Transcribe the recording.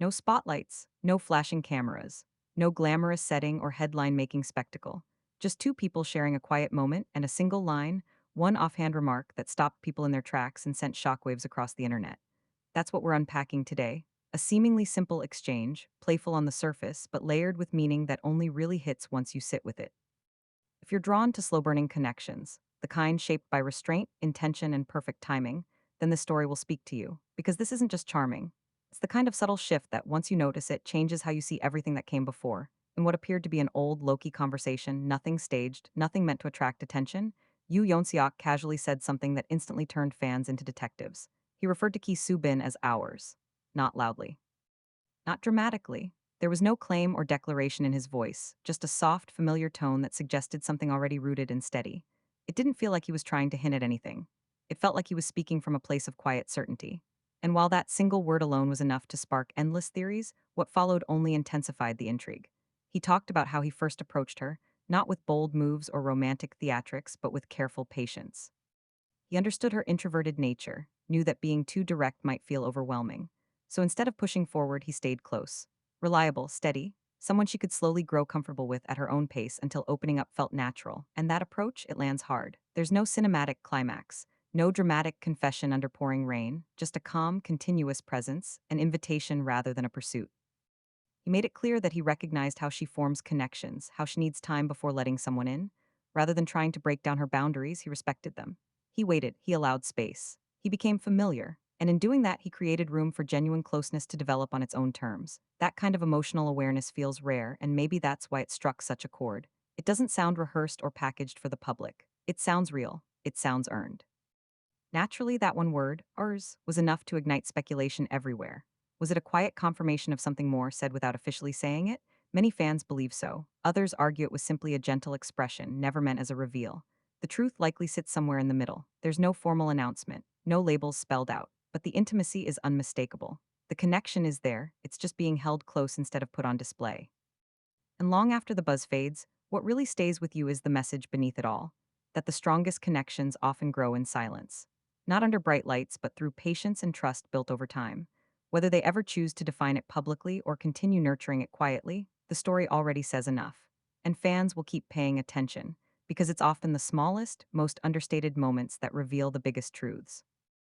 No spotlights, no flashing cameras, no glamorous setting or headline-making spectacle. Just two people sharing a quiet moment and a single line, one offhand remark that stopped people in their tracks and sent shockwaves across the internet. That's what we're unpacking today. A seemingly simple exchange, playful on the surface, but layered with meaning that only really hits once you sit with it. If you're drawn to slow burning connections, the kind shaped by restraint, intention, and perfect timing, then this story will speak to you. Because this isn't just charming, it's the kind of subtle shift that, once you notice it, changes how you see everything that came before. In what appeared to be an old, low key conversation, nothing staged, nothing meant to attract attention, Yoo Yeon-seok casually said something that instantly turned fans into detectives. He referred to Chae Soo-Bin as ours, not loudly, not dramatically. There was no claim or declaration in his voice, just a soft, familiar tone that suggested something already rooted and steady. It didn't feel like he was trying to hint at anything. It felt like he was speaking from a place of quiet certainty. And while that single word alone was enough to spark endless theories, what followed only intensified the intrigue. He talked about how he first approached her, not with bold moves or romantic theatrics, but with careful patience. He understood her introverted nature, knew that being too direct might feel overwhelming. So instead of pushing forward, he stayed close. Reliable, steady, someone she could slowly grow comfortable with at her own pace until opening up felt natural. And that approach, it lands hard. There's no cinematic climax, no dramatic confession under pouring rain, just a calm, continuous presence, an invitation rather than a pursuit. He made it clear that he recognized how she forms connections, how she needs time before letting someone in. Rather than trying to break down her boundaries, he respected them. He waited, he allowed space. He became familiar, and in doing that, he created room for genuine closeness to develop on its own terms. That kind of emotional awareness feels rare, and maybe that's why it struck such a chord. It doesn't sound rehearsed or packaged for the public. It sounds real. It sounds earned. Naturally, that one word, ours, was enough to ignite speculation everywhere. Was it a quiet confirmation of something more said without officially saying it? Many fans believe so. Others argue it was simply a gentle expression, never meant as a reveal. The truth likely sits somewhere in the middle. There's no formal announcement, no labels spelled out, but the intimacy is unmistakable. The connection is there, it's just being held close instead of put on display. And long after the buzz fades, what really stays with you is the message beneath it all, that the strongest connections often grow in silence. Not under bright lights, but through patience and trust built over time. Whether they ever choose to define it publicly or continue nurturing it quietly, the story already says enough. And fans will keep paying attention, because it's often the smallest, most understated moments that reveal the biggest truths.